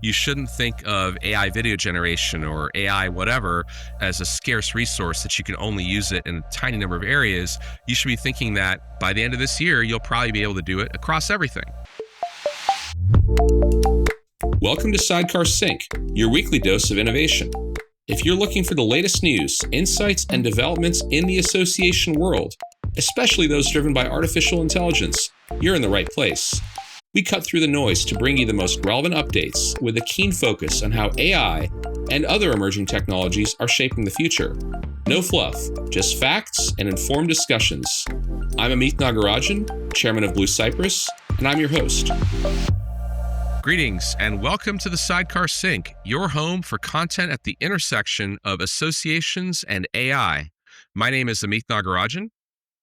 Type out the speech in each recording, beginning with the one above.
You shouldn't think of AI video generation or AI whatever as a scarce resource that you can only use it in a tiny number of areas. You should be thinking that by the end of this year, you'll probably be able to do it across everything. Welcome to Sidecar Sync, your weekly dose of innovation. If you're looking for the latest news, insights, and developments in the association world, especially those driven by artificial intelligence, you're in the right place. We cut through the noise to bring you the most relevant updates with a keen focus on how AI and other emerging technologies are shaping the future. No fluff, just facts and informed discussions. I'm Amith Nagarajan, chairman of Blue Cypress, and I'm your host. Greetings and welcome to the Sidecar Sync, your home for content at the intersection of associations and AI. My name is Amith Nagarajan.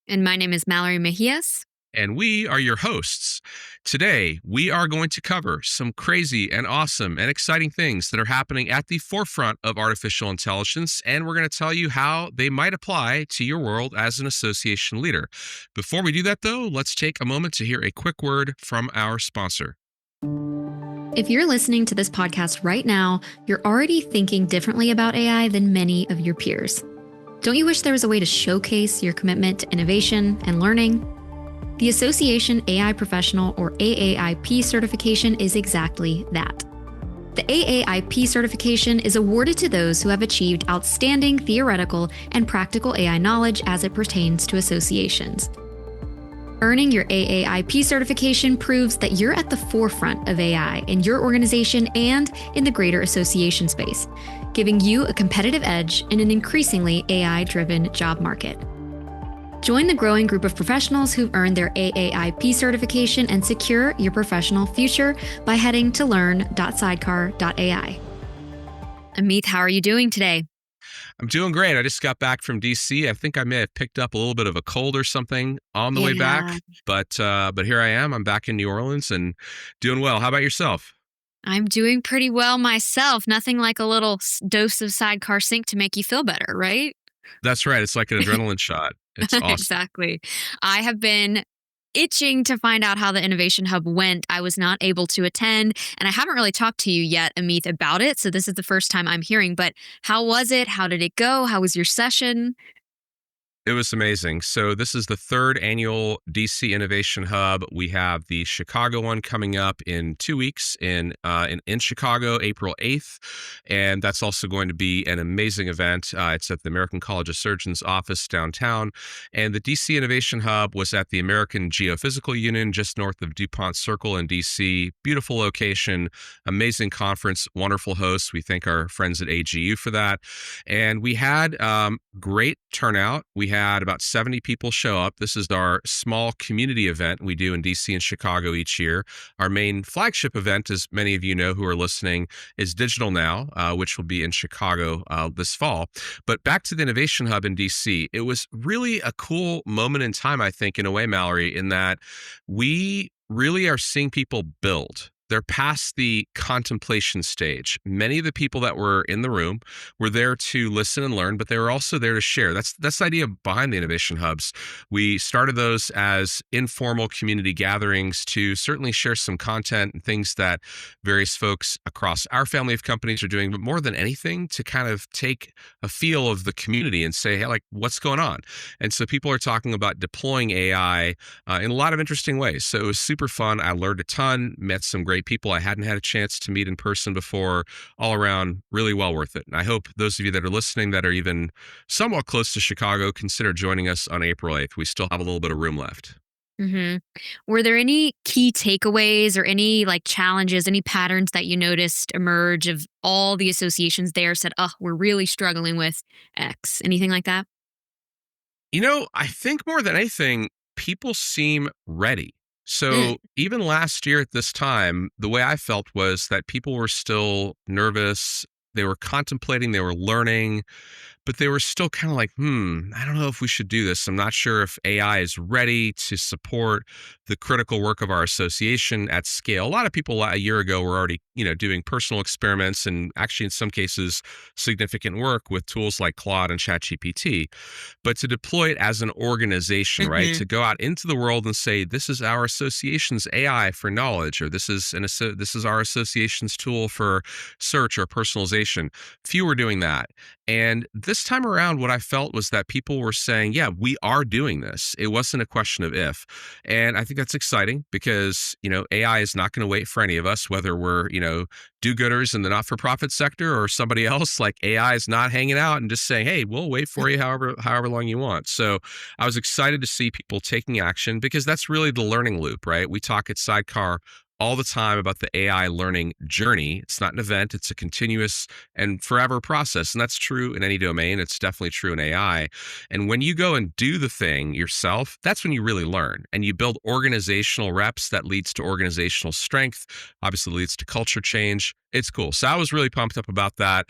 And my name is Mallory Mejias. And we are your hosts. Today, we are going to cover some crazy and awesome and exciting things that are happening at the forefront of artificial intelligence, and we're going to tell you how they might apply to your world as an association leader. Before we do that, though, let's take a moment to hear a quick word from our sponsor. If you're listening to this podcast right now, you're already thinking differently about AI than many of your peers. Don't you wish there was a way to showcase your commitment to innovation and learning? The Association AI Professional, or AAiP certification, is exactly that. The AAiP certification is awarded to those who have achieved outstanding theoretical and practical AI knowledge as it pertains to associations. Earning your AAiP certification proves that you're at the forefront of AI in your organization and in the greater association space, giving you a competitive edge in an increasingly AI-driven job market. Join the growing group of professionals who've earned their AAiP certification and secure your professional future by heading to learn.sidecar.ai. Amith, how are you doing today? I'm doing great. I just got back from DC. I think I may have picked up a little bit of a cold or something on the way back, but here I am. I'm back in New Orleans and doing well. How about yourself? I'm doing pretty well myself. Nothing like a little dose of Sidecar Sync to make you feel better, right? That's right. It's like an adrenaline shot. It's awesome. Exactly. I have been itching to find out how the Innovation Hub went. I was not able to attend, and I haven't really talked to you yet, Amith, about it. So this is the first time I'm hearing, but how was it? How did it go? How was your session? It was amazing. So this is the third annual DC Innovation Hub. We have the Chicago one coming up in 2 weeks in Chicago, April 8th. And that's also going to be an amazing event. It's at the American College of Surgeons office downtown. And the DC Innovation Hub was at the American Geophysical Union just north of DuPont Circle in DC. Beautiful location, amazing conference, wonderful hosts. We thank our friends at AGU for that. And we had great turnout. We had about 70 people show up. This is our small community event we do in DC and Chicago each year. Our main flagship event, as many of you know who are listening, is DigitalNow, which will be in Chicago this fall. But back to the Innovation Hub in DC, it was really a cool moment in time, I think, in a way, Mallory, in that we really are seeing people build. They're past the contemplation stage. Many of the people that were in the room were there to listen and learn, but they were also there to share. That's the idea behind the Innovation Hubs. We started those as informal community gatherings to certainly share some content and things that various folks across our family of companies are doing, but more than anything, to kind of take a feel of the community and say, hey, like, what's going on? And so people are talking about deploying AI in a lot of interesting ways. So it was super fun. I learned a ton, met some great people I hadn't had a chance to meet in person before. All around, really well worth it. And I hope those of you that are listening that are even somewhat close to Chicago consider joining us on April 8th. We still have a little bit of room left. Mm-hmm. Were there any key takeaways or any challenges, any patterns that you noticed emerge of all the associations there said, oh, we're really struggling with X? Anything like that? I think more than anything, people seem ready. So even last year at this time, the way I felt was that people were still nervous. They were contemplating, they were learning, but they were still kind of like, I don't know if we should do this. I'm not sure if AI is ready to support the critical work of our association at scale. A lot of people a year ago were already, doing personal experiments and actually in some cases significant work with tools like Claude and ChatGPT. But to deploy it as an organization, right? Mhm. To go out into the world and say, this is our association's AI for knowledge, or this is our association's tool for search or personalization. Few were doing that. And this time around, what I felt was that people were saying, yeah, we are doing this. It wasn't a question of if. And I think that's exciting because, AI is not going to wait for any of us, whether we're, do-gooders in the not-for-profit sector or somebody else. Like, AI is not hanging out and just saying, hey, we'll wait for you however long you want. So I was excited to see people taking action because that's really the learning loop, right? We talk at Sidecar all the time about the AI learning journey. It's not an event, it's a continuous and forever process. And that's true in any domain. It's definitely true in AI. And when you go and do the thing yourself, that's when you really learn. And you build organizational reps that leads to organizational strength, obviously leads to culture change. It's cool. So I was really pumped up about that.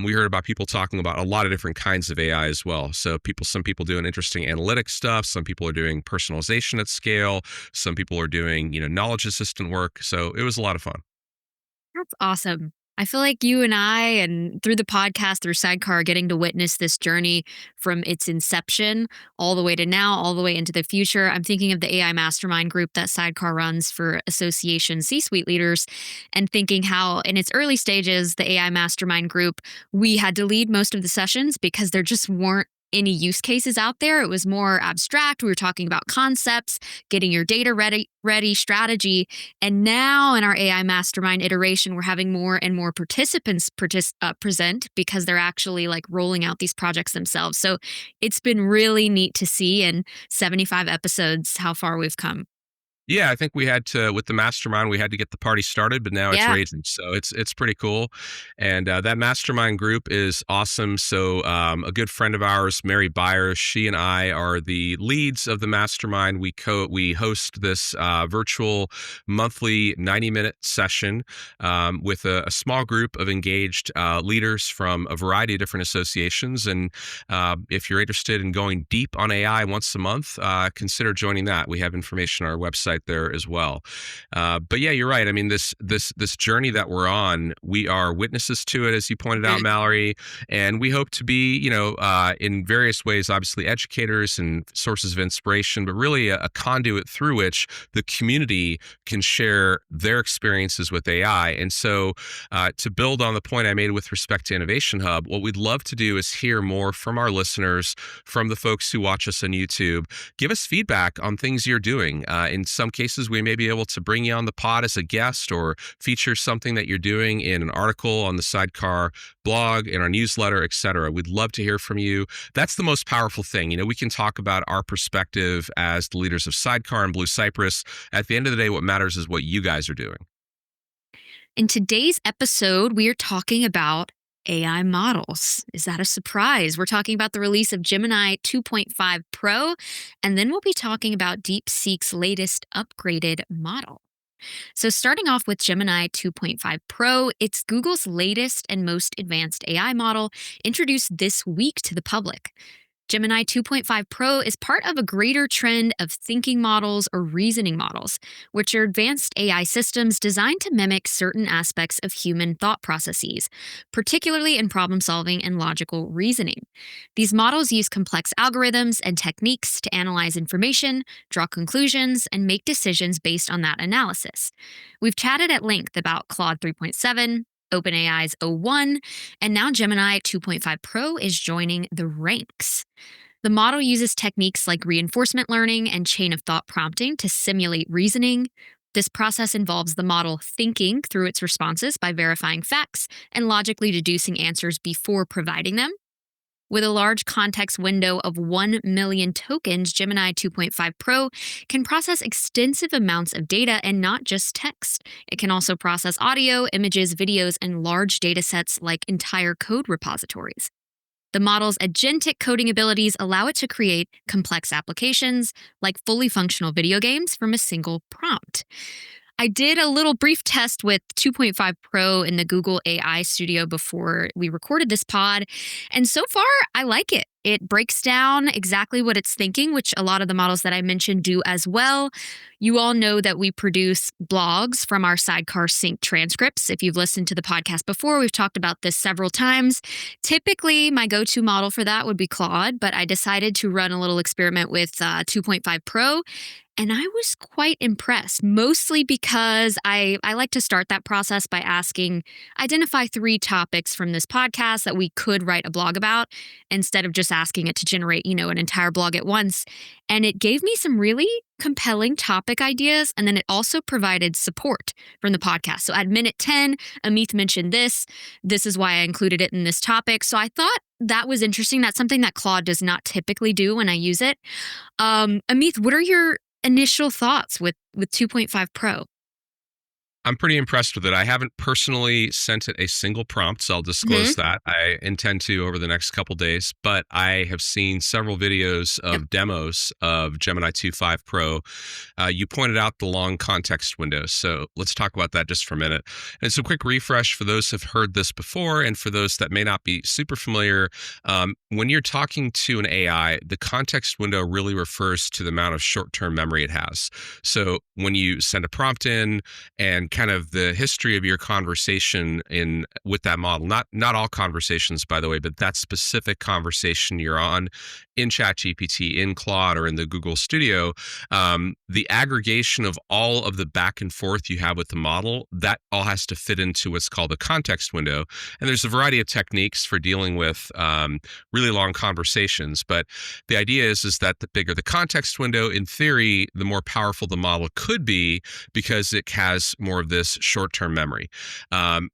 We heard about people talking about a lot of different kinds of AI as well. So some people doing interesting analytics stuff. Some people are doing personalization at scale. Some people are doing, knowledge assistant work. So it was a lot of fun. That's awesome. I feel like you and I, and through the podcast, through Sidecar, are getting to witness this journey from its inception all the way to now, all the way into the future. I'm thinking of the AI mastermind group that Sidecar runs for association C-suite leaders, and thinking how in its early stages, the AI mastermind group, we had to lead most of the sessions because there just weren't any use cases out there. It was more abstract. We were talking about concepts, getting your data ready, strategy. And now in our AI mastermind iteration, we're having more and more participants present because they're actually like rolling out these projects themselves. So it's been really neat to see in 75 episodes how far we've come. Yeah, I think we had to with the mastermind. We had to get the party started, but now it's Yeah. raging, so it's pretty cool. And that mastermind group is awesome. So a good friend of ours, Mary Byers, she and I are the leads of the mastermind. We host this virtual monthly 90-minute session with a small group of engaged leaders from a variety of different associations. And if you're interested in going deep on AI once a month, consider joining that. We have information on our website there as well. But yeah, you're right. I mean, this journey that we're on, we are witnesses to it, as you pointed out, Mallory, and we hope to be, in various ways, obviously educators and sources of inspiration, but really a conduit through which the community can share their experiences with AI. And so, to build on the point I made with respect to Innovation Hub, what we'd love to do is hear more from our listeners, from the folks who watch us on YouTube. Give us feedback on things you're doing. In some cases, we may be able to bring you on the pod as a guest or feature something that you're doing in an article on the Sidecar blog, in our newsletter, etc. We'd love to hear from you. That's the most powerful thing. We can talk about our perspective as the leaders of Sidecar and Blue Cypress. At the end of the day, what matters is what you guys are doing. In today's episode, we are talking about AI models. Is that a surprise? We're talking about the release of Gemini 2.5 Pro, and then we'll be talking about DeepSeek's latest upgraded model. So, starting off with Gemini 2.5 Pro, it's Google's latest and most advanced AI model introduced this week to the public. Gemini 2.5 Pro is part of a greater trend of thinking models or reasoning models, which are advanced AI systems designed to mimic certain aspects of human thought processes, particularly in problem solving and logical reasoning. These models use complex algorithms and techniques to analyze information, draw conclusions, and make decisions based on that analysis. We've chatted at length about Claude 3.7, OpenAI's o1, and now Gemini 2.5 Pro is joining the ranks. The model uses techniques like reinforcement learning and chain of thought prompting to simulate reasoning. This process involves the model thinking through its responses by verifying facts and logically deducing answers before providing them. With a large context window of 1 million tokens, Gemini 2.5 Pro can process extensive amounts of data and not just text. It can also process audio, images, videos, and large data sets like entire code repositories. The model's agentic coding abilities allow it to create complex applications like fully functional video games from a single prompt. I did a little brief test with 2.5 Pro in the Google AI Studio before we recorded this pod. And so far, I like it. It breaks down exactly what it's thinking, which a lot of the models that I mentioned do as well. You all know that we produce blogs from our Sidecar Sync transcripts. If you've listened to the podcast before, we've talked about this several times. Typically, my go-to model for that would be Claude, but I decided to run a little experiment with 2.5 Pro. And I was quite impressed, mostly because I like to start that process by asking, identify 3 topics from this podcast that we could write a blog about, instead of just asking it to generate, an entire blog at once. And it gave me some really compelling topic ideas. And then it also provided support from the podcast. So at minute 10, Amith mentioned this. This is why I included it in this topic. So I thought that was interesting. That's something that Claude does not typically do when I use it. Amith, what are your initial thoughts with 2.5 Pro? I'm pretty impressed with it. I haven't personally sent it a single prompt, so I'll disclose that. I intend to over the next couple days, but I have seen several videos of demos of Gemini 2.5 Pro. You pointed out the long context windows, so let's talk about that just for a minute. And so, quick refresh for those who have heard this before, and for those that may not be super familiar. When you're talking to an AI, the context window really refers to the amount of short-term memory it has. So when you send a prompt in and kind of the history of your conversation with that model, not all conversations, by the way, but that specific conversation you're on in ChatGPT, in Claude, or in the Google Studio, the aggregation of all of the back and forth you have with the model, that all has to fit into what's called a context window. And there's a variety of techniques for dealing with really long conversations. But the idea is that the bigger the context window, in theory, the more powerful the model could be, because it has more of this short-term memory.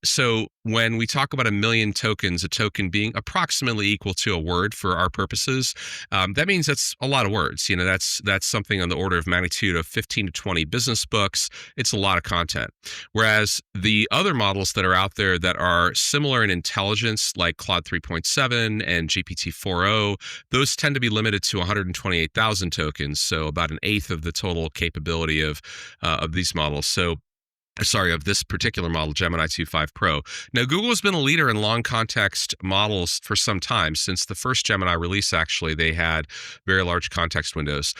So when we talk about 1 million tokens, a token being approximately equal to a word for our purposes, that means that's a lot of words. That's something on the order of magnitude of 15 to 20 business books. It's a lot of content. Whereas the other models that are out there that are similar in intelligence, like Claude 3.7 and GPT-4o, those tend to be limited to 128,000 tokens, so about an eighth of the total capability of these models. Of this particular model, Gemini 2.5 Pro. Now, Google has been a leader in long context models for some time. Since the first Gemini release, actually, they had very large context windows.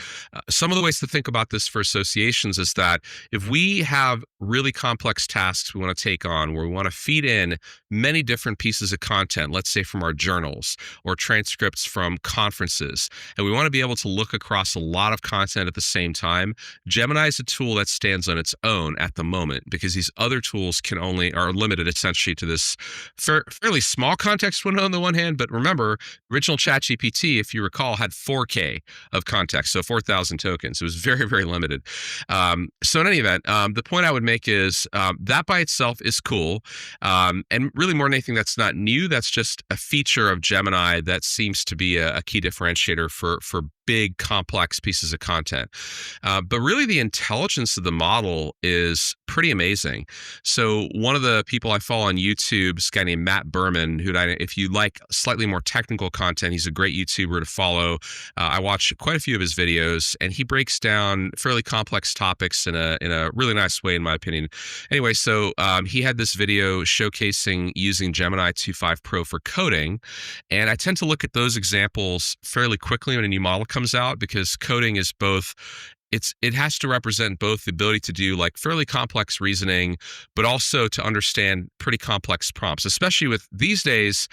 Some of the ways to think about this for associations is that if we have really complex tasks we want to take on, where we want to feed in many different pieces of content, let's say from our journals or transcripts from conferences, and we want to be able to look across a lot of content at the same time, Gemini is a tool that stands on its own at the moment, because these other tools are limited essentially to this fairly small context window on the one hand. But remember, original ChatGPT, if you recall, had 4K of context, so 4,000 tokens. It was very, very limited. So in any event, the point I would make is that by itself is cool. And really, more than anything, that's not new. That's just a feature of Gemini that seems to be a key differentiator for big, complex pieces of content. But really, the intelligence of the model is pretty amazing. So one of the people I follow on YouTube is a guy named Matt Berman, if you like slightly more technical content, he's a great YouTuber to follow. I watch quite a few of his videos, and he breaks down fairly complex topics in a really nice way, in my opinion. Anyway, so he had this video showcasing using Gemini 2.5 Pro for coding, and I tend to look at those examples fairly quickly when a new model comes out, because coding is both it has to represent both the ability to do like fairly complex reasoning, but also to understand pretty complex prompts, especially with these days,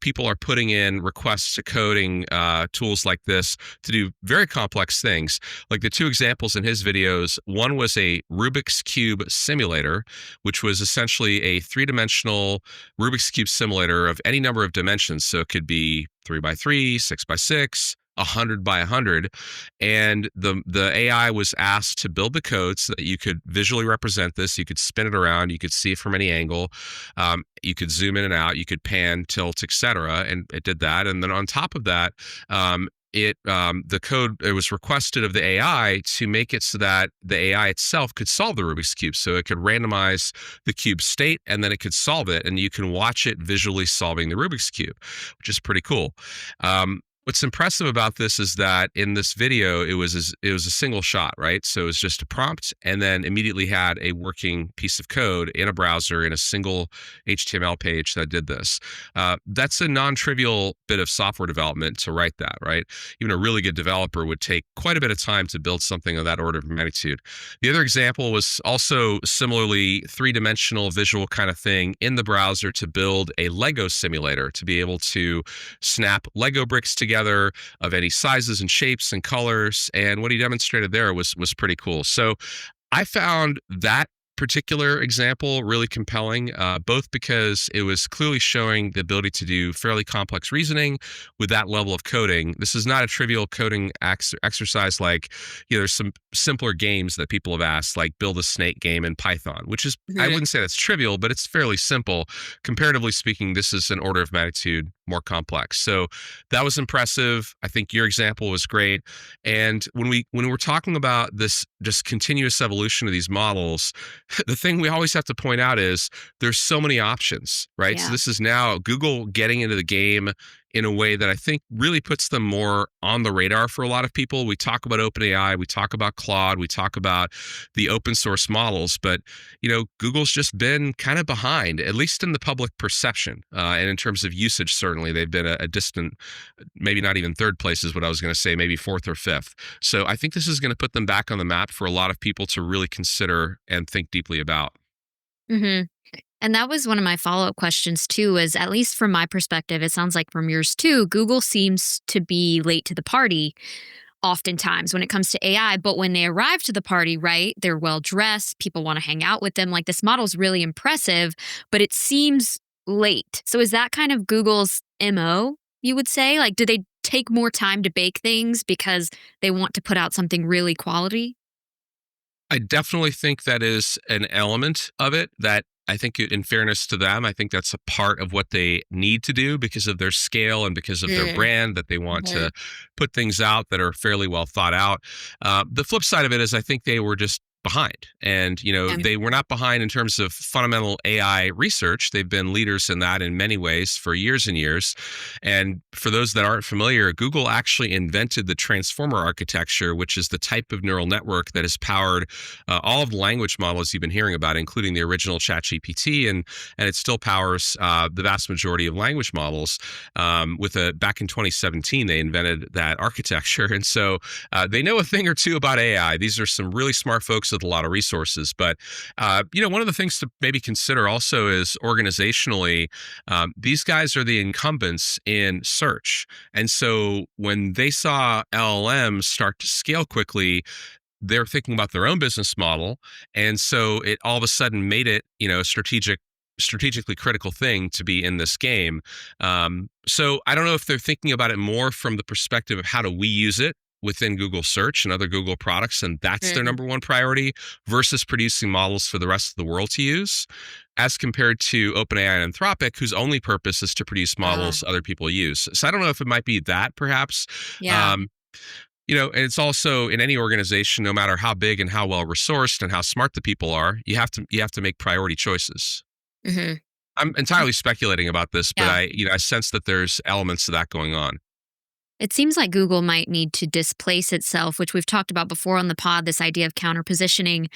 people are putting in requests to coding tools like this to do very complex things. Like the 2 examples in his videos, one was a Rubik's Cube simulator, which was essentially a 3-dimensional Rubik's Cube simulator of any number of dimensions. So it could be 3 by 3, 6 by 6, 100 by 100, and the AI was asked to build the code so that you could visually represent this. You could spin it around, you could see it from any angle, you could zoom in and out, you could pan, tilt, etc., and it did that. And then on top of that, the code, it was requested of the AI to make it so that the AI itself could solve the Rubik's Cube. So it could randomize the cube state, and then it could solve it, and you can watch it visually solving the Rubik's Cube, which is pretty cool. What's impressive about this is that in this video, it was a single shot, right? So it was just a prompt, and then immediately had a working piece of code in a browser in a single HTML page that did this. That's a non-trivial bit of software development to write that, right? Even a really good developer would take quite a bit of time to build something of that order of magnitude. The other example was also similarly three-dimensional visual kind of thing in the browser to build a Lego simulator to be able to snap Lego bricks together of any sizes and shapes and colors. And what he demonstrated there was pretty cool. So I found that particular example really compelling, both because it was clearly showing the ability to do fairly complex reasoning with that level of coding. This is not a trivial coding exercise like, there's some simpler games that people have asked, like build a snake game in Python, which is, I wouldn't say that's trivial, but it's fairly simple. Comparatively speaking, this is an order of magnitude more complex. So that was impressive. I think your example was great. And when we're talking about this just continuous evolution of these models, the thing we always have to point out is there's so many options, right? Yeah. So this is now Google getting into the game in a way that I think really puts them more on the radar for a lot of people. We talk about OpenAI, we talk about Claude, we talk about the open source models, but Google's just been kind of behind, at least in the public perception. And in terms of usage, certainly they've been a distant, maybe not even third place is what I was going to say, maybe fourth or fifth. So I think this is going to put them back on the map for a lot of people to really consider and think deeply about. Mm-hmm. And that was one of my follow-up questions too, is at least from my perspective, it sounds like from yours too, Google seems to be late to the party oftentimes when it comes to AI. But when they arrive to the party, right, they're well dressed, people want to hang out with them. Like this model's really impressive, but it seems late. So is that kind of Google's MO, you would say? Like, do they take more time to bake things because they want to put out something really quality? I definitely think that is an element of it that I think in fairness to them, I think that's a part of what they need to do because of their scale and because of their brand, that they want to put things out that are fairly well thought out. The flip side of it is I think they were just behind. And, they were not behind in terms of fundamental AI research. They've been leaders in that in many ways for years and years. And for those that aren't familiar, Google actually invented the transformer architecture, which is the type of neural network that has powered all of the language models you've been hearing about, including the original ChatGPT, and it still powers the vast majority of language models. Back in 2017, they invented that architecture. And so they know a thing or two about AI. These are some really smart folks with a lot of resources. But, one of the things to maybe consider also is organizationally, these guys are the incumbents in search. And so when they saw LLMs start to scale quickly, they're thinking about their own business model. And so it all of a sudden made it, a strategically critical thing to be in this game. So I don't know if they're thinking about it more from the perspective of how do we use it within Google Search and other Google products, and that's their number one priority, versus producing models for the rest of the world to use, as compared to OpenAI and Anthropic, whose only purpose is to produce models other people use. So I don't know if it might be that, perhaps. Yeah. And it's also in any organization, no matter how big and how well resourced and how smart the people are, you have to make priority choices. I'm entirely speculating about this, but I sense that there's elements of that going on. It seems like Google might need to displace itself, which we've talked about before on the pod, this idea of counter positioning,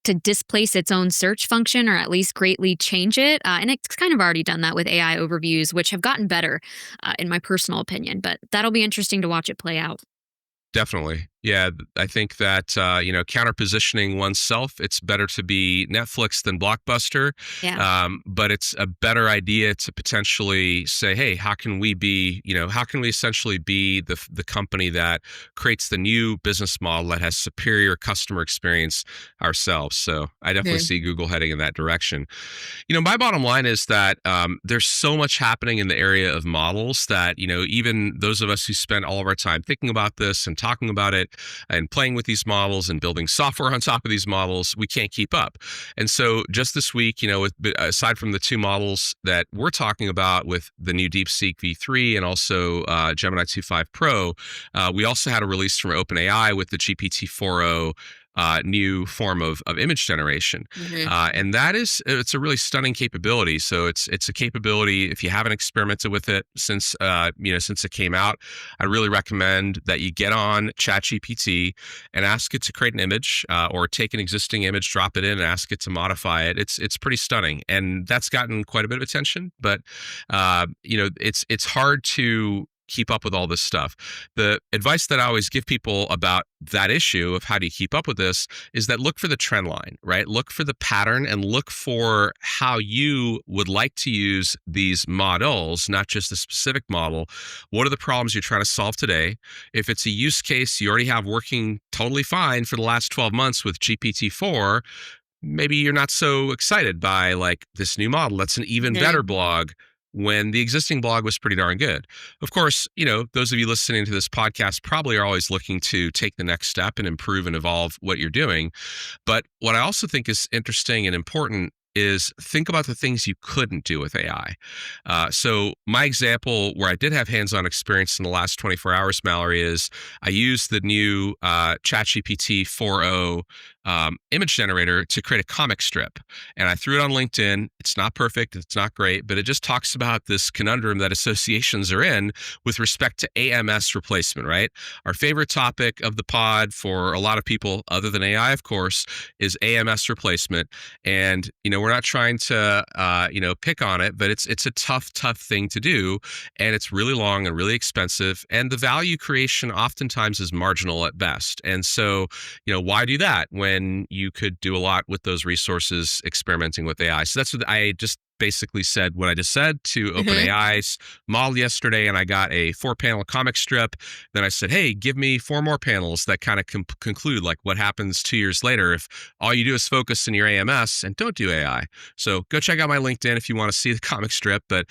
to displace its own search function or at least greatly change it. And it's kind of already done that with AI overviews, which have gotten better, in my personal opinion. But that'll be interesting to watch it play out. Definitely. Yeah, I think that, counter-positioning oneself, it's better to be Netflix than Blockbuster. Yeah. But it's a better idea to potentially say, hey, how can we essentially be the company that creates the new business model that has superior customer experience ourselves? So I definitely see Google heading in that direction. My bottom line is that there's so much happening in the area of models that, even those of us who spend all of our time thinking about this and talking about it and playing with these models and building software on top of these models, we can't keep up. And so just this week, aside from the two models that we're talking about with the new DeepSeek V3 and also Gemini 2.5 Pro, we also had a release from OpenAI with the GPT-4o new form of image generation. Mhm. And it's a really stunning capability. So it's a capability, if you haven't experimented with it since it came out, I really recommend that you get on ChatGPT and ask it to create an image, or take an existing image, drop it in, and ask it to modify it. It's pretty stunning, and that's gotten quite a bit of attention. But it's hard to keep up with all this stuff. The advice that I always give people about that issue of how do you keep up with this is that look for the trend line, right? Look for the pattern and look for how you would like to use these models, not just the specific model. What are the problems you're trying to solve today? If it's a use case you already have working totally fine for the last 12 months with GPT-4, maybe you're not so excited by like this new model that's an even better blog when the existing blog was pretty darn good. Of course, those of you listening to this podcast probably are always looking to take the next step and improve and evolve what you're doing. But what I also think is interesting and important is think about the things you couldn't do with AI. So my example where I did have hands-on experience in the last 24 hours, Mallory, is I used the new ChatGPT 4.0 image generator to create a comic strip. And I threw it on LinkedIn. It's not perfect. It's not great, but it just talks about this conundrum that associations are in with respect to AMS replacement, right? Our favorite topic of the pod for a lot of people, other than AI, of course, is AMS replacement. And, we're not trying to, pick on it, but it's a tough thing to do. And it's really long and really expensive. And the value creation oftentimes is marginal at best. And so, why do that when you could do a lot with those resources experimenting with AI? So that's what I just basically said what I just said to OpenAI's model yesterday, and I got a 4-panel comic strip. Then I said, hey, give me 4 more panels that kind of conclude like what happens 2 years later if all you do is focus in your AMS and don't do AI. So go check out my LinkedIn if you want to see the comic strip. But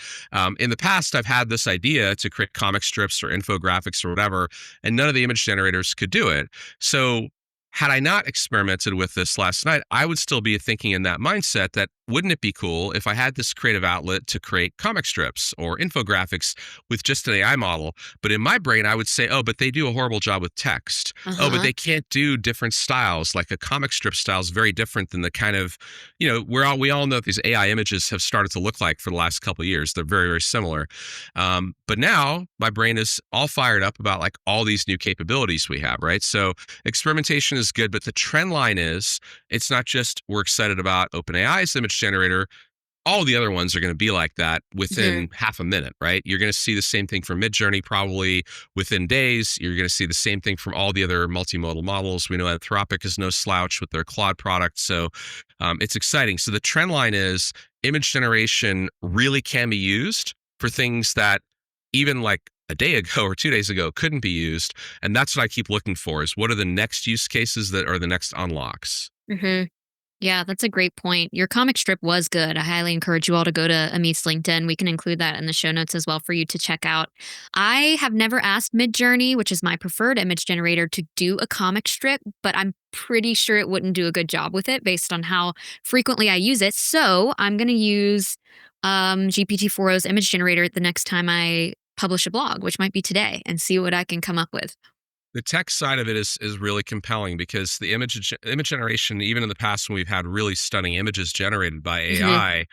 in the past, I've had this idea to create comic strips or infographics or whatever, and none of the image generators could do it. So had I not experimented with this last night, I would still be thinking in that mindset that wouldn't it be cool if I had this creative outlet to create comic strips or infographics with just an AI model? But in my brain, I would say, oh, but they do a horrible job with text. Oh, but they can't do different styles. Like a comic strip style is very different than the kind of, we all know these AI images have started to look like for the last couple of years. They're very, very similar. But now my brain is all fired up about like all these new capabilities we have, right? So experimentation is good, but the trend line is it's not just we're excited about OpenAI's image generator. All the other ones are going to be like that within half a minute, right? You're going to see the same thing from Midjourney probably within days. You're going to see the same thing from all the other multimodal models. We know Anthropic is no slouch with their Claude product. So it's exciting. So the trend line is image generation really can be used for things that even like a day ago or 2 days ago couldn't be used. And that's what I keep looking for is what are the next use cases that are the next unlocks? Yeah, that's a great point. Your comic strip was good. I highly encourage you all to go to Amith's LinkedIn. We can include that in the show notes as well for you to check out. I have never asked Midjourney, which is my preferred image generator, to do a comic strip, but I'm pretty sure it wouldn't do a good job with it based on how frequently I use it. So I'm going to use GPT-4o's image generator the next time I publish a blog, which might be today, and see what I can come up with. The tech side of it is really compelling because the image generation, even in the past when we've had really stunning images generated by AI,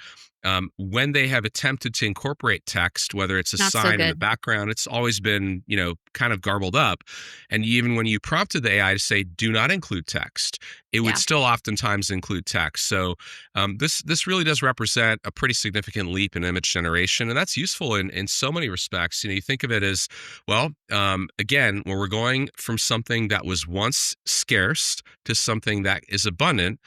when they have attempted to incorporate text, whether it's a Not so sign in the good. background, it's always been, kind of garbled up. And even when you prompted the AI to say, do not include text, it would Yeah. still oftentimes include text. So this really does represent a pretty significant leap in image generation. And that's useful in so many respects. You think of it as, well, again, when we're going from something that was once scarce to something that is abundant,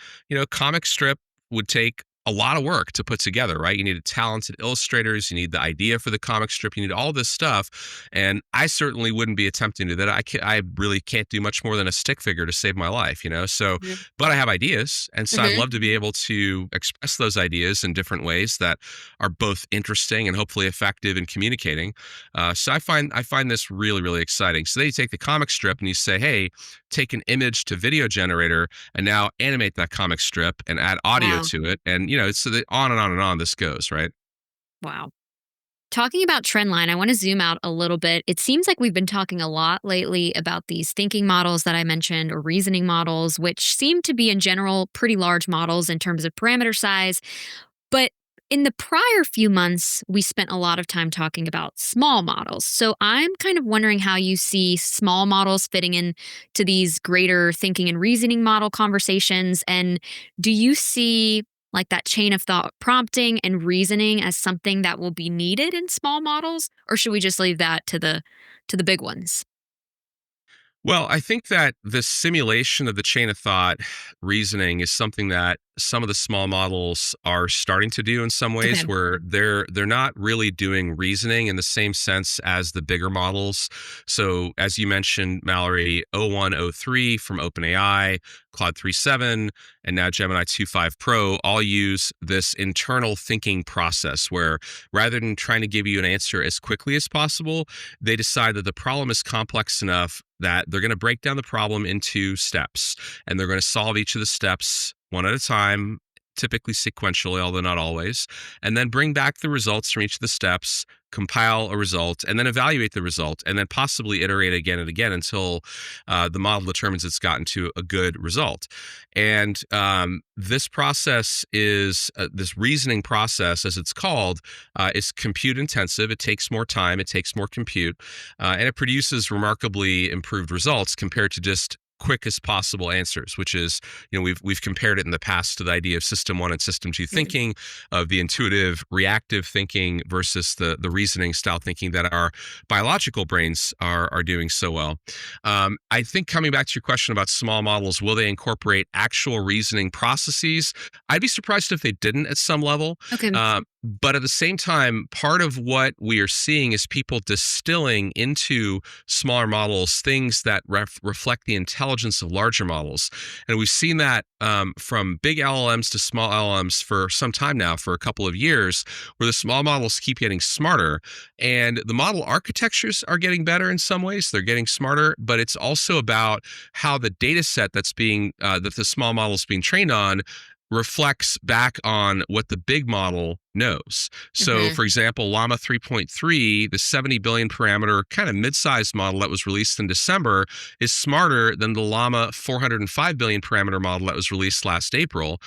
comic strip would take a lot of work to put together, right? You need talented illustrators, you need the idea for the comic strip, you need all this stuff. And I certainly wouldn't be attempting to do that. I really can't do much more than a stick figure to save my life, So, but I have ideas. And so I'd love to be able to express those ideas in different ways that are both interesting and hopefully effective in communicating. So I find this really, really exciting. So then you take the comic strip and you say, hey, take an image to video generator and now animate that comic strip and add audio Wow. to it. And, so on and on and on this goes, right? Wow. talking about trend line, I want to zoom out a little bit. It seems like we've been talking a lot lately about these thinking models that I mentioned or reasoning models, which seem to be in general pretty large models in terms of parameter size. But in the prior few months, we spent a lot of time talking about small models. So I'm kind of wondering how you see small models fitting in to these greater thinking and reasoning model conversations. And do you see like that chain of thought prompting and reasoning as something that will be needed in small models, or should we just leave that to the big ones? Well, I think that the simulation of the chain of thought reasoning is something that some of the small models are starting to do in some ways Okay. where they're not really doing reasoning in the same sense as the bigger models. So as you mentioned, Mallory, O1, O3 from OpenAI, Claude 3.7, and now Gemini 2.5 Pro all use this internal thinking process where rather than trying to give you an answer as quickly as possible, they decide that the problem is complex enough that they're going to break down the problem into steps, and they're going to solve each of the steps one at a time, typically sequentially, although not always, and then bring back the results from each of the steps, compile a result, and then evaluate the result, and then possibly iterate again and again until the model determines it's gotten to a good result. And this process is this reasoning process, as it's called, is compute intensive. It takes more time, it takes more compute, and it produces remarkably improved results compared to just quickest possible answers, which is, we've compared it in the past to the idea of system one and system two Mm. thinking, of the intuitive reactive thinking versus the reasoning style thinking that our biological brains are doing so well. I think coming back to your question about small models, will they incorporate actual reasoning processes? I'd be surprised if they didn't at some level. Okay. But at the same time, part of what we are seeing is people distilling into smaller models things that reflect the intelligence of larger models. And we've seen that from big LLMs to small LLMs for some time now, for a couple of years, where the small models keep getting smarter. And the model architectures are getting better in some ways. They're getting smarter, but it's also about how the data set that the small model is being trained on reflects back on what the big model knows. So, Hmm. for example, Llama 3.3, the 70 billion parameter kind of mid-sized model that was released in December, is smarter than the Llama 405 billion parameter model that was released last April.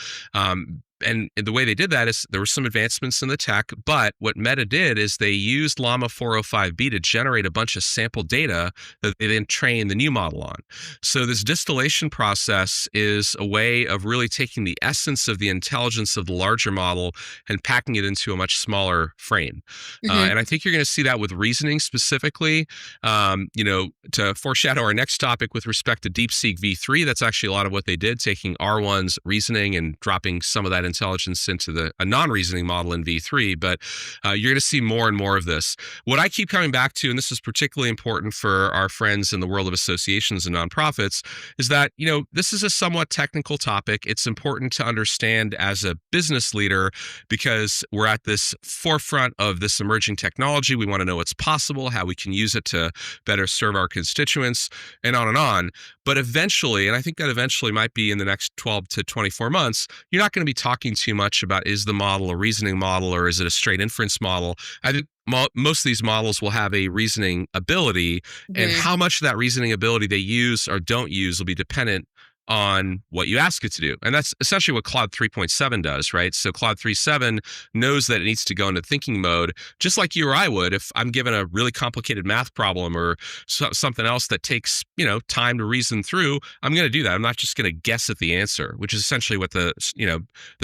And the way they did that is there were some advancements in the tech, but what Meta did is they used Llama 405B to generate a bunch of sample data that they then trained the new model on. So this distillation process is a way of really taking the essence of the intelligence of the larger model and packing it into a much smaller frame. Hmm. And I think you're going to see that with reasoning specifically. To foreshadow our next topic with respect to DeepSeek V3, that's actually a lot of what they did, taking R1's reasoning and dropping some of that intelligence into a non-reasoning model in V3. But you're going to see more and more of this. What I keep coming back to, and this is particularly important for our friends in the world of associations and nonprofits, is that, this is a somewhat technical topic. It's important to understand as a business leader because we're at this forefront of this emerging technology. We want to know what's possible, how we can use it to better serve our constituents, and on and on. But eventually, and I think that eventually might be in the next 12 to 24 months, you're not going to be talking too much about, is the model a reasoning model or is it a straight inference model? I think most of these models will have a reasoning ability, and Hmm. how much of that reasoning ability they use or don't use will be dependent on what you ask it to do. And that's essentially what Claude 3.7 does, right? So Claude 3.7 knows that it needs to go into thinking mode, just like you or I would if I'm given a really complicated math problem or something else that takes, time to reason through. I'm going to do that. I'm not just going to guess at the answer, which is essentially what the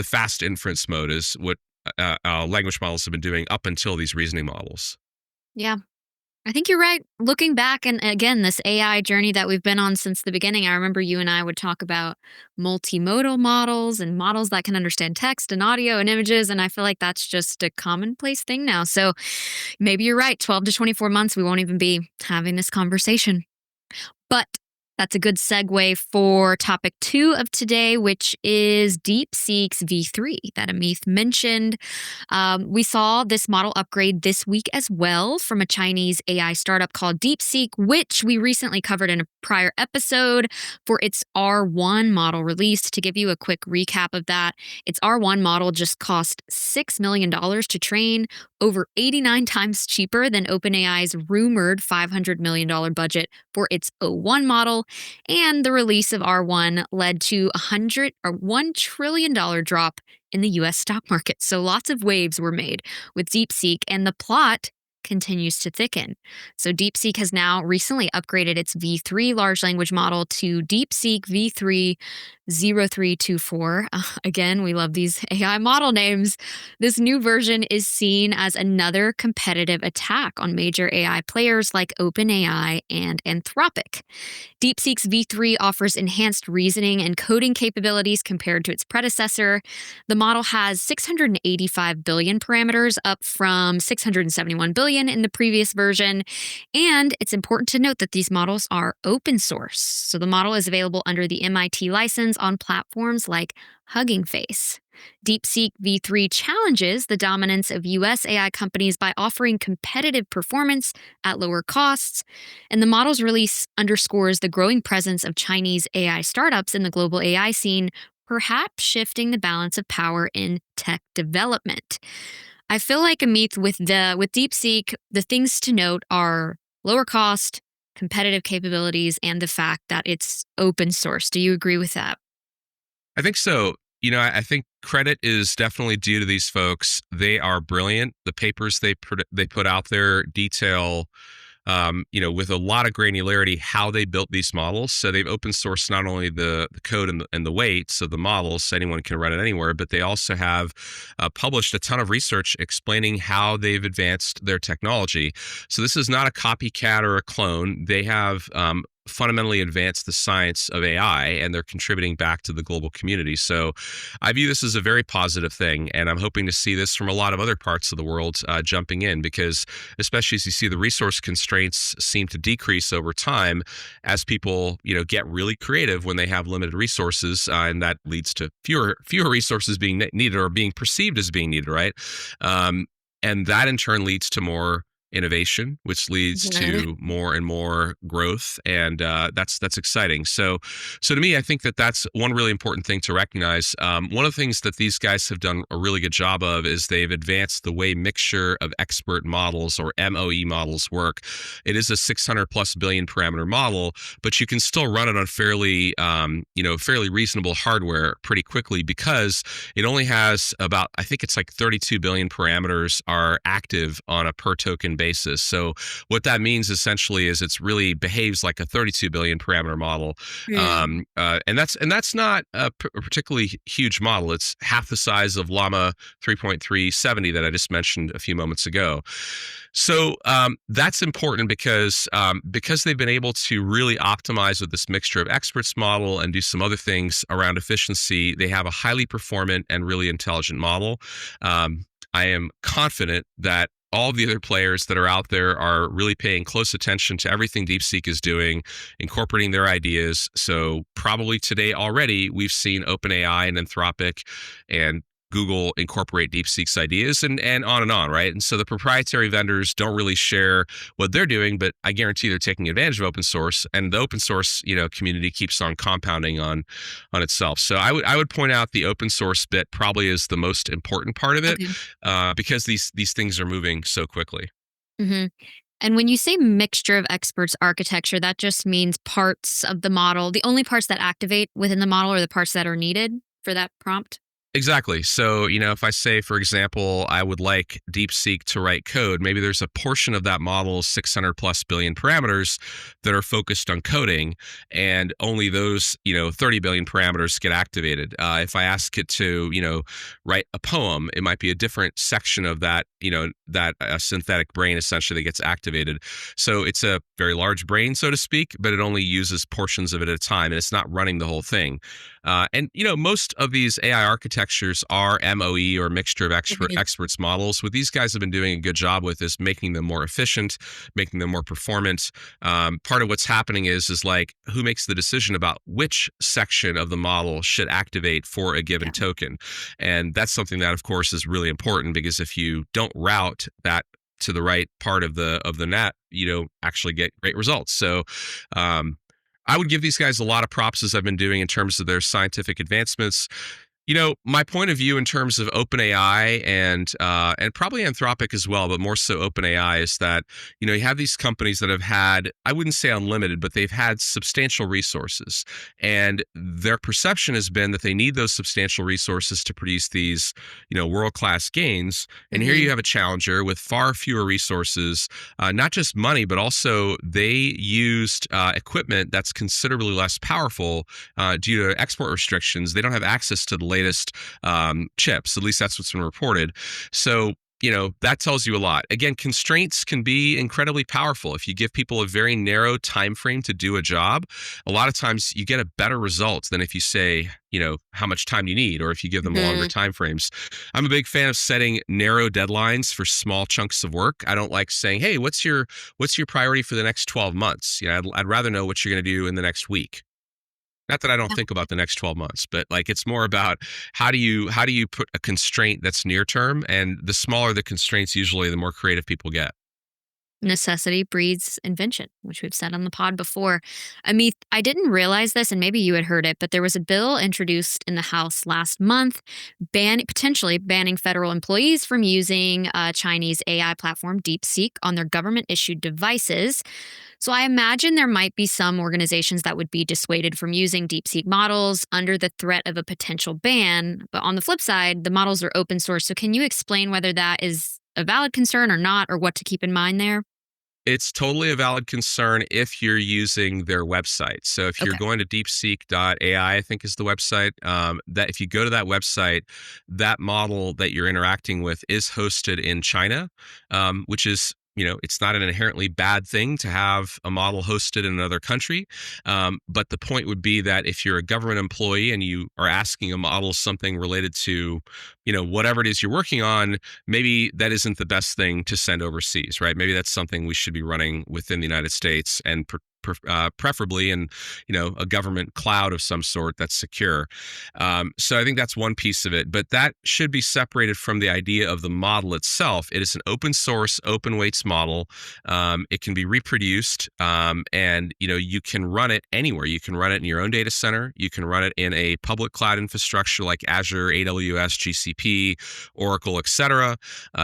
fast inference mode is, what language models have been doing up until these reasoning models. Yeah. I think you're right. Looking back, and again, this AI journey that we've been on since the beginning, I remember you and I would talk about multimodal models and models that can understand text and audio and images. And I feel like that's just a commonplace thing now. So maybe you're right. 12 to 24 months, we won't even be having this conversation. But That's a good segue for topic 2 of today, which is DeepSeek's V3 that Amith mentioned. We saw this model upgrade this week as well from a Chinese AI startup called DeepSeek, which we recently covered in a prior episode for its R1 model released. To give you a quick recap of that, its R1 model just cost $6 million to train, over 89 times cheaper than OpenAI's rumored $500 million budget for its O1 model, and the release of R1 led to $1 trillion drop in the US stock market. So lots of waves were made with DeepSeek, and the plot continues to thicken. So DeepSeek has now recently upgraded its V3 large language model to DeepSeek V3 0324. Again, we love these AI model names. This new version is seen as another competitive attack on major AI players like OpenAI and Anthropic. DeepSeek's V3 offers enhanced reasoning and coding capabilities compared to its predecessor. The model has 685 billion parameters, up from 671 billion in the previous version. And it's important to note that these models are open source. So the model is available under the MIT license on platforms like Hugging Face. DeepSeek V3 challenges the dominance of US AI companies by offering competitive performance at lower costs, and the model's release underscores the growing presence of Chinese AI startups in the global AI scene, perhaps shifting the balance of power in tech development. I feel like, Amith, with DeepSeek, the things to note are lower cost, competitive capabilities, and the fact that it's open source. Do you agree with that? I think so. I think credit is definitely due to these folks. They are brilliant. The papers they put out there detail, with a lot of granularity how they built these models. So they've open sourced not only the code and the weights of the models, so anyone can run it anywhere, but they also have published a ton of research explaining how they've advanced their technology. So this is not a copycat or a clone. They have fundamentally advanced the science of AI, and they're contributing back to the global community. So I view this as a very positive thing, and I'm hoping to see this from a lot of other parts of the world jumping in, because especially as you see the resource constraints seem to decrease over time as people get really creative when they have limited resources, and that leads to fewer resources being needed or being perceived as being needed, right? And that in turn leads to more innovation, which leads to more and more growth, and that's exciting. So to me, I think that's one really important thing to recognize. One of the things that these guys have done a really good job of is they've advanced the way mixture of expert models, or MOE models, work. It is a 600 plus billion parameter model, but you can still run it on fairly reasonable hardware pretty quickly, because it only has about, I think it's like 32 billion parameters are active on a per token basis. So what that means essentially is it's really behaves like a 32 billion parameter model. And that's not a particularly huge model. It's half the size of Llama 3.370 that I just mentioned a few moments ago. So that's important because they've been able to really optimize with this mixture of experts model and do some other things around efficiency. They have a highly performant and really intelligent model. I am confident that all the other players that are out there are really paying close attention to everything DeepSeek is doing, incorporating their ideas. So probably today already, we've seen OpenAI and Anthropic and Google incorporate DeepSeek's ideas, and on, right? And so the proprietary vendors don't really share what they're doing, but I guarantee they're taking advantage of open source, and the open source community keeps on compounding on itself. So I would point out the open source bit probably is the most important part of it, because these things are moving so quickly. Mm-hmm. And when you say mixture of experts architecture, that just means parts of the model, the only parts that activate within the model are the parts that are needed for that prompt? Exactly. So, if I say, for example, I would like DeepSeek to write code, maybe there's a portion of that model's 600 plus billion parameters that are focused on coding, and only those, 30 billion parameters get activated. If I ask it to, write a poem, it might be a different section of that, that synthetic brain essentially that gets activated. So it's a very large brain, so to speak, but it only uses portions of it at a time, and it's not running the whole thing. And most of these AI architectures architectures are MOE, or mixture of experts models. What these guys have been doing a good job with is making them more efficient, making them more performant. Part of what's happening is like, who makes the decision about which section of the model should activate for a given token? And that's something that, of course, is really important, because if you don't route that to the right part of the net, you don't actually get great results. So I would give these guys a lot of props, as I've been doing, in terms of their scientific advancements. My point of view in terms of OpenAI and probably Anthropic as well, but more so OpenAI, is that, you have these companies that have had, I wouldn't say unlimited, but they've had substantial resources. And their perception has been that they need those substantial resources to produce these, world-class gains. And here you have a challenger with far fewer resources, not just money, but also they used equipment that's considerably less powerful due to export restrictions. They don't have access to the latest chips. At least that's what's been reported. So, that tells you a lot. Again, constraints can be incredibly powerful. If you give people a very narrow time frame to do a job, a lot of times you get a better result than if you say, how much time you need, or if you give them longer time frames. I'm a big fan of setting narrow deadlines for small chunks of work. I don't like saying, hey, what's your priority for the next 12 months? I'd rather know what you're going to do in the next week. Not that I don't think about the next 12 months, but like, it's more about how do you put a constraint that's near term, and the smaller the constraints, usually the more creative people get. Necessity breeds invention, which we've said on the pod before. Amith, I didn't realize this, and maybe you had heard it, but there was a bill introduced in the House last month potentially banning federal employees from using Chinese AI platform DeepSeek on their government-issued devices. So I imagine there might be some organizations that would be dissuaded from using DeepSeek models under the threat of a potential ban. But on the flip side, the models are open source. So can you explain whether that is a valid concern or not, or what to keep in mind there? It's totally a valid concern if you're using their website. So if you're going to deepseek.ai, I think is the website, that if you go to that website, that model that you're interacting with is hosted in China, which is, it's not an inherently bad thing to have a model hosted in another country. But the point would be that if you're a government employee and you are asking a model something related to, whatever it is you're working on, maybe that isn't the best thing to send overseas, right? Maybe that's something we should be running within the United States, and preferably in a government cloud of some sort that's secure. So I think that's one piece of it, but that should be separated from the idea of the model itself. It is an open source, open weights model. It can be reproduced, and you can run it anywhere. You can run it in your own data center. You can run it in a public cloud infrastructure like Azure, AWS, GCP, Oracle, etc.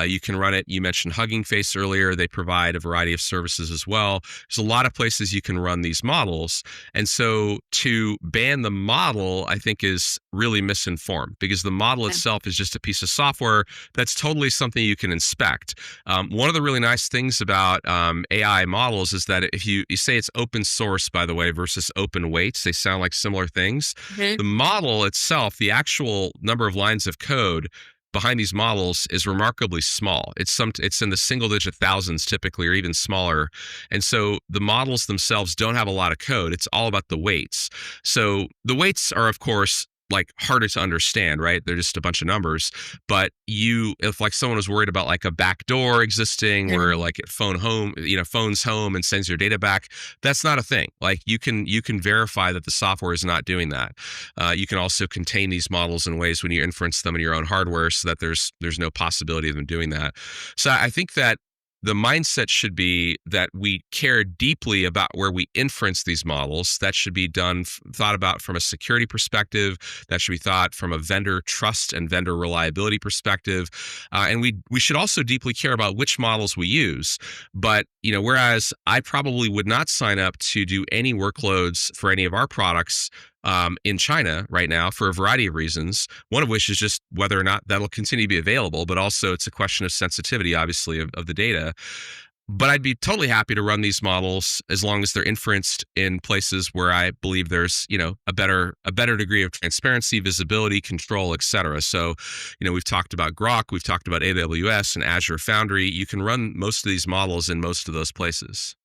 You can run it. You mentioned Hugging Face earlier. They provide a variety of services as well. There's a lot of places you can run these models. And so to ban the model, I think, is really misinformed, because the model itself is just a piece of software that's totally something you can inspect. One of the really nice things about AI models is that if you say it's open source, by the way, versus open weights, they sound like similar things. The model itself, the actual number of lines of code behind these models is remarkably small. It's in the single digit thousands typically, or even smaller. And so the models themselves don't have a lot of code. It's all about the weights. So the weights are, of course, like harder to understand, right? They're just a bunch of numbers. But if like someone was worried about like a backdoor existing where like it phones home and sends your data back, that's not a thing. Like you can verify that the software is not doing that. You can also contain these models in ways when you inference them in your own hardware, so that there's no possibility of them doing that. So I think that the mindset should be that we care deeply about where we inference these models. That should be thought about from a security perspective. That should be thought from a vendor trust and vendor reliability perspective. And we should also deeply care about which models we use. But, whereas I probably would not sign up to do any workloads for any of our products in China right now for a variety of reasons, one of which is just whether or not that'll continue to be available, but also it's a question of sensitivity, obviously, of the data. But I'd be totally happy to run these models as long as they're inferenced in places where I believe there's, a better degree of transparency, visibility, control, et cetera. So, we've talked about Grok, we've talked about AWS and Azure Foundry. You can run most of these models in most of those places.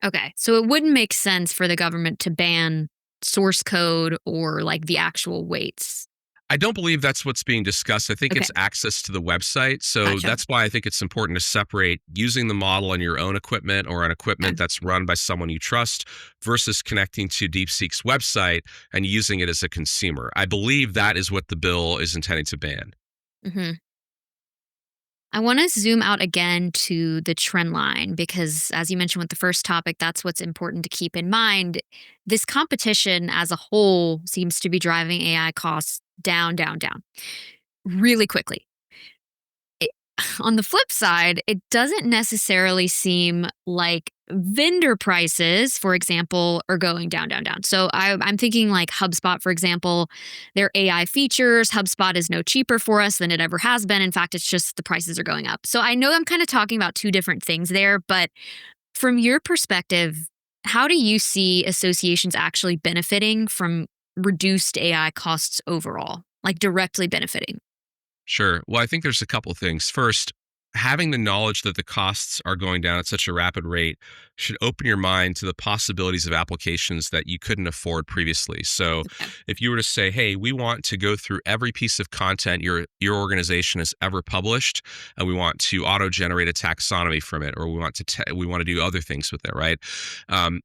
Okay, so it wouldn't make sense for the government to ban source code or like the actual weights. I don't believe that's what's being discussed. I think Okay, it's access to the website. So gotcha. that's why I think it's important to separate using the model on your own equipment or on equipment Okay. that's run by someone you trust versus connecting to DeepSeek's website and using it as a consumer. I believe that is what the bill is intending to ban. hmm I want to zoom out again to the trend line because, as you mentioned with the first topic, that's what's important to keep in mind. This competition as a whole seems to be driving AI costs down, down, down really quickly. It, on the flip side, it doesn't necessarily seem like vendor prices, for example, are going down, down, down. So I'm thinking like HubSpot, for example, their AI features. HubSpot is no cheaper for us than it ever has been. In fact, it's just the prices are going up. So I know I'm kind of talking about two different things there, but from your perspective, how do you see associations actually benefiting from reduced AI costs overall, like directly benefiting? Sure. Well, I think there's a couple of things. First, having the knowledge that the costs are going down at such a rapid rate should open your mind to the possibilities of applications that you couldn't afford previously. So, Okay. if you were to say, "Hey, we want to go through every piece of content your organization has ever published, and we want to auto-generate a taxonomy from it, or we want to do other things with it," right?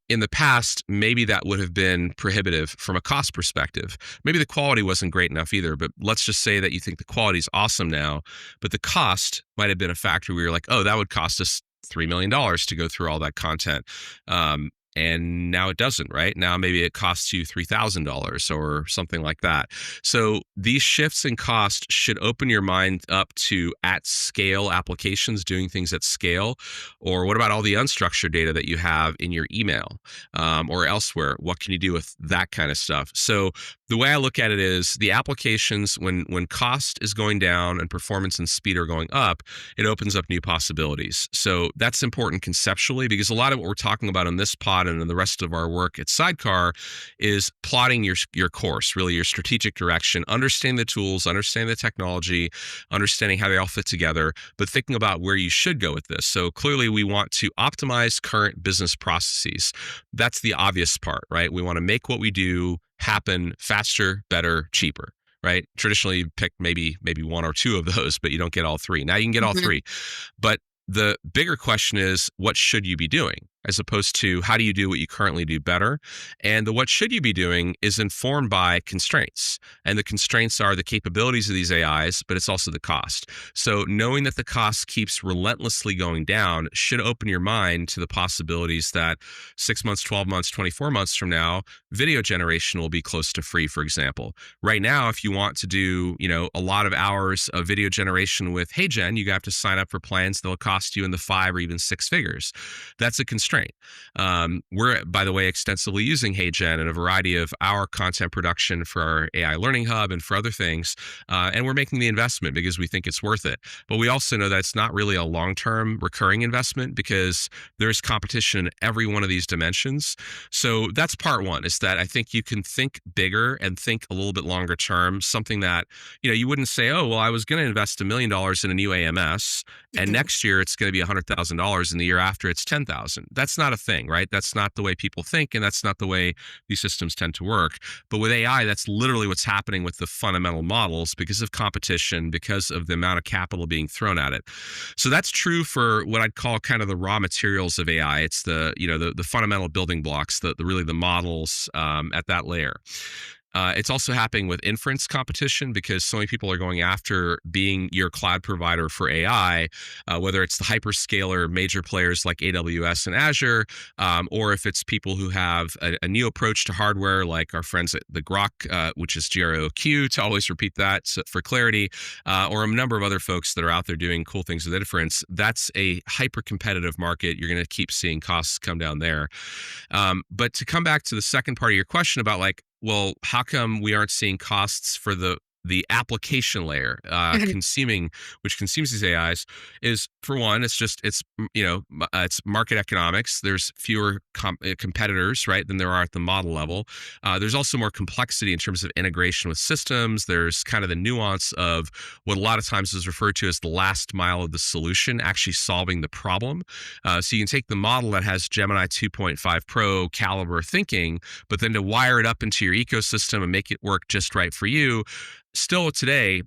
In the past, maybe that would have been prohibitive from a cost perspective. Maybe the quality wasn't great enough either. But let's just say that you think the quality is awesome now, but the cost might have been a factor where you're like, oh, that would cost us $3 million to go through all that content. And now it doesn't, right? Now maybe it costs you $3,000 or something like that. So these shifts in cost should open your mind up to at scale applications, doing things at scale. Or what about all the unstructured data that you have in your email or elsewhere? What can you do with that kind of stuff? So the way I look at it is the applications, when cost is going down and performance and speed are going up, it opens up new possibilities. So that's important conceptually because a lot of what we're talking about in this pod and in the rest of our work at Sidecar is plotting your course, really your strategic direction, understanding the tools, understanding the technology, understanding how they all fit together, but thinking about where you should go with this. So clearly we want to optimize current business processes. That's the obvious part, right? We want to make what we do happen faster, better, cheaper, right? Traditionally, you pick maybe one or two of those, but you don't get all three. Now you can get all Mhm. three. But the bigger question is, what should you be doing? As opposed to how do you do what you currently do better? And the what should you be doing is informed by constraints. And the constraints are the capabilities of these AIs, but it's also the cost. So knowing that the cost keeps relentlessly going down should open your mind to the possibilities that 6 months, 12 months, 24 months from now, video generation will be close to free, for example. Right now, if you want to do, a lot of hours of video generation with HeyGen, you have to sign up for plans that'll cost you in the 5 or even 6 figures. That's a constraint. We're, by the way, extensively using HeyGen in a variety of our content production for our AI Learning Hub and for other things. And we're making the investment because we think it's worth it. But we also know that it's not really a long-term recurring investment because there's competition in every one of these dimensions. So that's part one, is that I think you can think bigger and think a little bit longer term, something that, you wouldn't say, oh, well, I was going to invest $1 million in a new AMS and Mhm. next year it's going to be $100,000 and the year after it's 10,000. That's not a thing, right? That's not the way people think, and that's not the way these systems tend to work. But with AI, that's literally what's happening with the fundamental models because of competition, because of the amount of capital being thrown at it. So that's true for what I'd call kind of the raw materials of AI. It's the fundamental building blocks, really the models at that layer. It's also happening with inference competition because so many people are going after being your cloud provider for AI, whether it's the hyperscaler major players like AWS and Azure, or if it's people who have a new approach to hardware like our friends at the Grok, which is GROQ, to always repeat that for clarity, or a number of other folks that are out there doing cool things with inference. That's a hyper competitive market. You're going to keep seeing costs come down there. But to come back to the second part of your question about well, how come we aren't seeing costs for the application layer Mhm. which consumes these AIs is, for one, it's market economics. There's fewer competitors, right, than there are at the model level. There's also more complexity in terms of integration with systems. There's kind of the nuance of what a lot of times is referred to as the last mile of the solution, actually solving the problem. So you can take the model that has Gemini 2.5 Pro caliber thinking, but then to wire it up into your ecosystem and make it work just right for you, still today,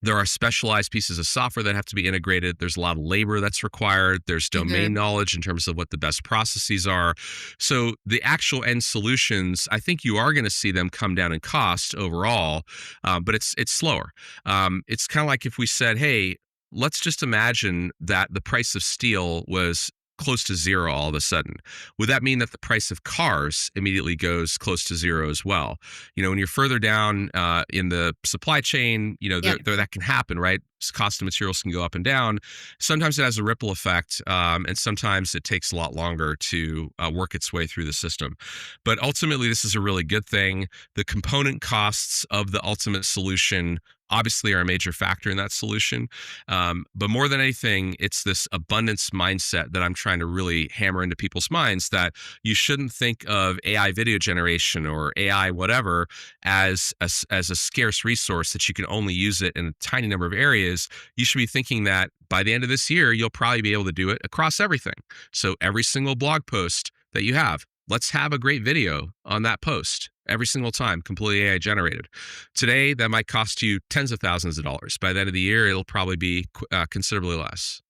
there are specialized pieces of software that have to be integrated. There's a lot of labor that's required. There's domain knowledge in terms of what the best processes are. So the actual end solutions, I think you are going to see them come down in cost overall, but it's slower. It's kind of like if we said, hey, let's just imagine that the price of steel was close to zero all of a sudden. Would that mean that the price of cars immediately goes close to zero as well? When you're further down in the supply chain, that can happen, right? Cost of materials can go up and down. Sometimes it has a ripple effect, and sometimes it takes a lot longer to work its way through the system. But ultimately, this is a really good thing. The component costs of the ultimate solution obviously are a major factor in that solution. But more than anything, it's this abundance mindset that I'm trying to really hammer into people's minds, that you shouldn't think of AI video generation or AI whatever as a scarce resource that you can only use it in a tiny number of areas. You should be thinking that by the end of this year, you'll probably be able to do it across everything. So every single blog post that you have, let's have a great video on that post every single time, completely AI generated. Today, that might cost you tens of thousands of dollars. By the end of the year, it'll probably be considerably less.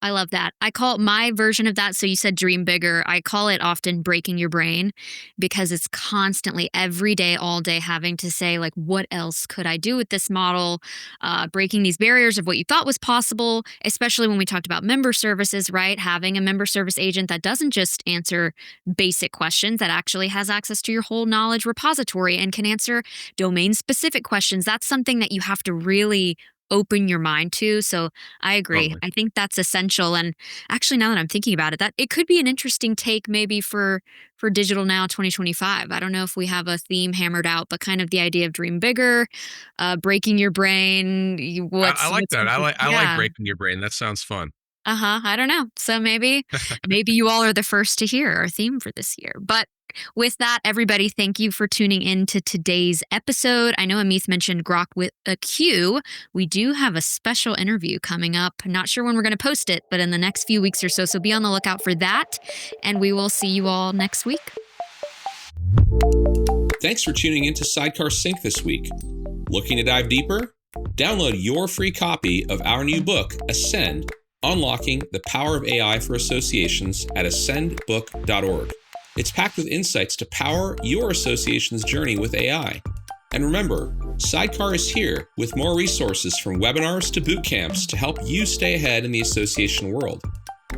I love that. I call my version of that. So you said dream bigger. I call it often breaking your brain, because it's constantly every day, all day having to say, like, what else could I do with this model? Breaking these barriers of what you thought was possible, especially when we talked about member services, right? Having a member service agent that doesn't just answer basic questions, that actually has access to your whole knowledge repository and can answer domain specific questions. That's something that you have to really open your mind to. So I agree. Totally. I think that's essential. And actually, now that I'm thinking about it, that it could be an interesting take maybe for DigitalNow 2025. I don't know if we have a theme hammered out, but kind of the idea of dream bigger, breaking your brain. I like that. I like breaking your brain. That sounds fun. I don't know. So maybe you all are the first to hear our theme for this year. But with that, everybody, thank you for tuning in to today's episode. I know Amith mentioned Grok with a Q. We do have a special interview coming up. Not sure when we're going to post it, but in the next few weeks or so. So be on the lookout for that. And we will see you all next week. Thanks for tuning in to Sidecar Sync this week. Looking to dive deeper? Download your free copy of our new book, Ascend, Unlocking the Power of AI for Associations at ascendbook.org. It's packed with insights to power your association's journey with AI. And remember, Sidecar is here with more resources from webinars to boot camps to help you stay ahead in the association world.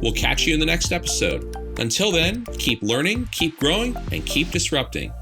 We'll catch you in the next episode. Until then, keep learning, keep growing, and keep disrupting.